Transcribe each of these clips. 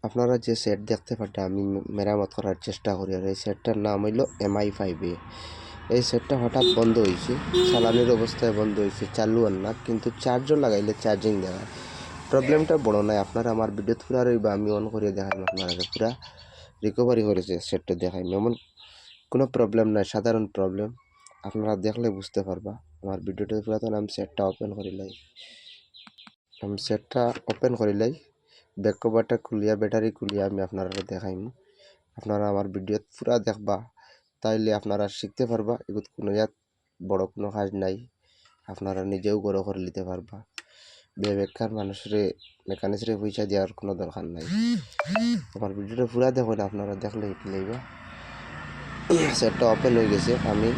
আপনারা যে সেট দেখতে পাচ্ছেন আমি মেরামত করার চেষ্টা করি, আর এই সেটটার নাম হইল MI5A। এই সেটটা হঠাৎ বন্ধ হয়েছে, চালানির অবস্থায় বন্ধ হয়েছে, চালু আর না, কিন্তু চার্জও লাগাইলে চার্জিং দেখায়। প্রবলেমটা বড় নয়, আপনারা আমার ভিডিও পুরা রইবা, আমি অন করে দেখাই আপনারা পুরা রিকভারি করেছে সেটটা দেখাই, এমন কোনো প্রবলেম নাই, সাধারণ প্রবলেম। আপনারা দেখলে বুঝতে পারবা। আমার ভিডিওটা পুরাতন আমি সেটটা ওপেন করিলাই ব্যাক কভারটা খুলিয়া ব্যাটারি খুলিয়া আমি আপনারা দেখাইম। আপনারা আমার ভিডিও পুরা দেখবা, তাইলে আপনারা শিখতে পারবা। এগুলো কোনো বড় কোনো কাজ নাই, আপনারা নিজেও গড়ো করে নিতে পারবা। বেকার মানুষরে মেকানিক্সরে পয়সা দেওয়ার কোনো দরকার নাই। আমার ভিডিওটা পুরা দেখুন, আপনারা দেখলে কি লাগবা। সেটটা ওপেন হয়ে গেছে। আমি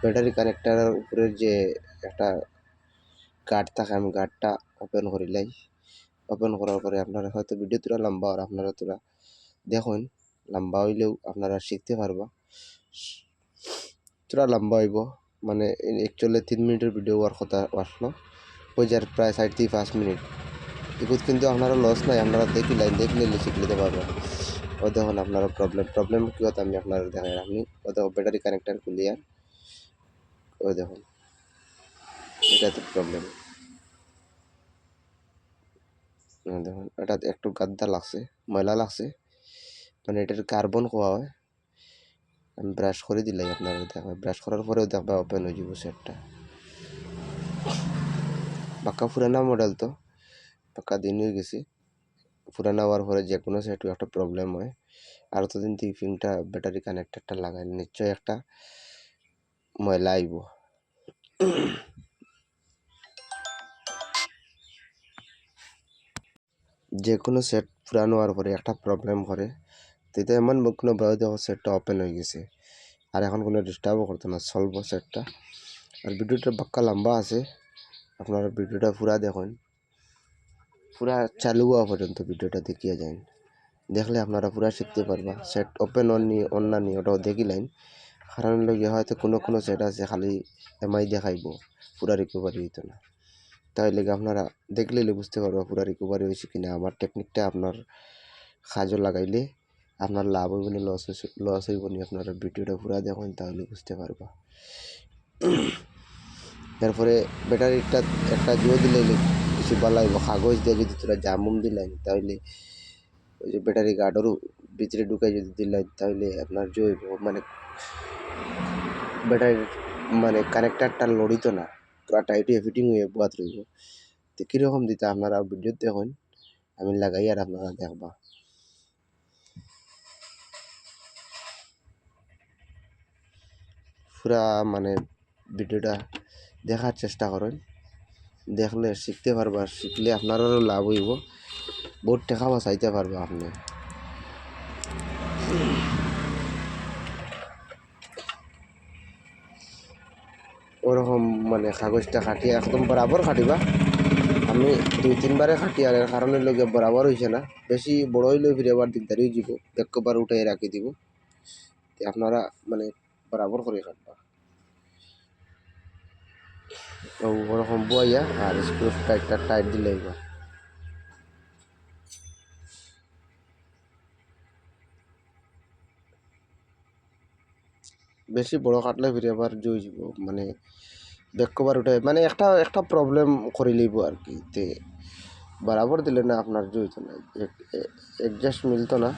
ব্যাটারি কানেক্টারের উপরে যে একটা গার্ড থাকে, আমি গার্ডটা ওপেন করিলাই। ওপেন করার পরে আপনারা হয়তো ভিডিও তোরা লম্বা, আর আপনারা তোরা দেখুন, লম্বা হইলেও আপনারা শিখতে পারবা। তোরা লম্বা হইব, মানে একচুয়ালি 3 মিনিটের ভিডিও হওয়ার কথা আসলো, ওই যার প্রায় 4 থেকে 5 মিনিট। এগুলো কিন্তু আপনারা লস নাই, আপনারা দেখলে শিখলিতে পারবেন। ও দেখুন আপনারা প্রবলেম কি কথা আমি আপনারা দেখাই। আপনি ও দেখো ব্যাটারি কানেক্টার ক্লিয়ার, ও দেখুন এটা তো প্রবলেম। দেখুন এটা একটু গাদ্দা লাগছে, ময়লা লাগছে, মানে এটার কার্বন কোয়া হয়। আমি ব্রাশ করে দিলাই, আপনারা দেখবে ব্রাশ করার পরেও দেখবা ওপেন হয়ে যাব সেটটা। পাক্কা পুরানা মডেল তো, পাক্কা দিন হয়ে গেছে। পুরানা হওয়ার পরে যে কোনো সেটও একটা প্রবলেম হয়। আর ততদিন ফিংটা ব্যাটারি কানেক্টারটা লাগাই নিশ্চয়ই একটা ময়লা আইব। যে কোনো সেট পুরানো হওয়ার পরে একটা প্রবলেম করে, তো এমন কোনো বড় দেখো সেটটা ওপেন হয়ে গেছে, আর এখন কোনো ডিস্টার্বও করতো না, সলভ সেটটা। আর ভিডিওটা বাক্কা লম্বা আছে, আপনারা ভিডিওটা পুরা দেখুন, পুরা চালু হওয়া পর্যন্ত ভিডিওটা দেখিয়ে যান। দেখলে আপনারা পুরা শিখতে পারবা। সেট ওপেন অন না নি ওটাও দেখিলাইন, কারণ লগে হয়তো কোনো সেট আছে খালি MI দেখাইব, পুরা রিকভারি হইতো না। তাই লেগে আপনারা দেখলে বুঝতে পারবা পুরা রিকভারি হয়েছে কিনা। আমার টেকনিকটা আপনার কাজও লাগাইলে আপনার লাভ হইব না লস হইব না, আপনারা ভিডিওটা পুরা দেখুন, তাহলে বুঝতে পারবা। তারপরে ব্যাটারিটা একটা জো দিলে কিছু ভালো হইব, কাগজ দিয়ে যদি তোরা জামুম দিলেন, তাহলে ওই যে ব্যাটারি গার্ডেরও ভিতরে ঢুকাই যদি দিলেন, তাহলে আপনার জো হইব, মানে ব্যাটারি মানে কানেক্টারটা লড়িত না, পুরা টাইট হয়ে ফিটিং হয়ে বুয়াত রইব। তো কীরকম দিতে আপনারা ভিডিও দেখুন, আমি লাগাই আর আপনারা দেখবা। পুরা মানে ভিডিওটা দেখার চেষ্টা করেন, দেখলে শিখতে পারবা, শিখলে আপনারও লাভ হইব, বহুত টাকা বাঁচাইতে পারবা আপনি। ওরকম মানে কাগজটা কাটিয়ে একদম বরাবর কাটিবা। আমি 2-3 বারে কাটি, আর এর কারণে লগে বরাবর হয়েছে না, বেশি বড় হইলেও ফিরে আবার দিকদারি হয়ে যাব, একবার উঠাই রাখি দিব। আপনারা মানে বরাবর করে কাটবা, ওরকম বইয়া আর স্ক্রু টাইট দিলে হইব। বেশি বড় কাটলে ফিরে আবার জই যাব, মানে ব্যাক কভার উঠে, মানে একটা প্রবলেম করে লইব আর কি। তে বরাবর দিলে না আপনার জইতো না, অ্যাডজাস্ট মিলতো না,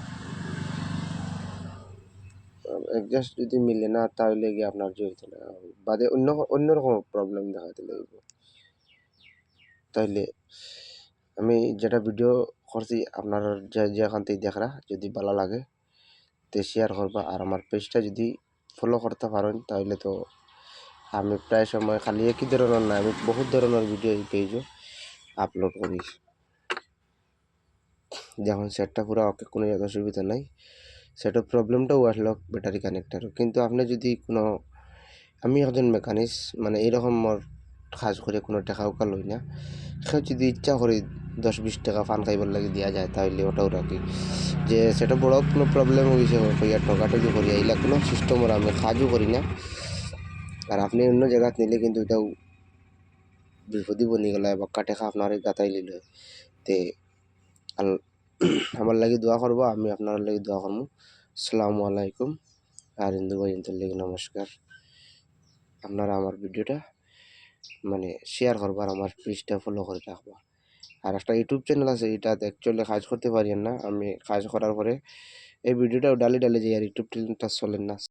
অ্যাডজাস্ট যদি মিলে না তাহলে গিয়ে আপনার জইতো না, বাদে অন্যরকম প্রবলেম দেখাতে লাগবে। তাইলে আমি যেটা ভিডিও করছি আপনার যেখান থেকে দেখরা, যদি ভালো লাগে তে শেয়ার করবা, আর আমার পেজটা যদি ফলো করতে পারেন, তাহলে তো আমি প্রায় সময় খালি একই ধরনের না, আমি বহুত ধরনের ভিডিও এই পেজও আপলোড করি। যখন সেটটা পুরো ওকে, কোনো অসুবিধা নাই, সেটার প্রবলেমটাও আসলো ব্যাটারি কানেক্টারও। কিন্তু আপনি যদি কোনো, আমি একজন মেকানিক্স, মানে এইরকম মোর কাজ করে কোনো টাকা উকা লই না, সে যদি ইচ্ছা করে 10-20 টাকা ফান খাইবার লাগে দেওয়া যায়, তাহলে ওটাও রাখি। যে সেটা বড় কোনো প্রবলেম হয়েছে হইয়া ঠকাঠকি করি এইলা কোনো সিস্টেমের আমি কাজও করি না। আর আপনি অন্য জায়গাত নিলে কিন্তু এটাও বিপদই বনি গেল, বাক্কা টাকা আপনার গাতাই লিল। তে আমার লাগি দোয়া করবো, আমি আপনার লাগি দোয়া করবো। আসসালামু আলাইকুম। আর হিন্দু ভাইদের লাগি নমস্কার। আপনারা আমার ভিডিওটা মানে শেয়ার করবার, আমার পেজটা ফলো করে রাখবা। আর একটা ইউটিউব চ্যানেল আছে, এটা অ্যাকচুয়ালি কাজ করতে পারি না, আমি কাজ করার পরে এই ভিডিওটাও ডালি ডালি যাই আর ইউটিউব চ্যানেলটা চলেন না।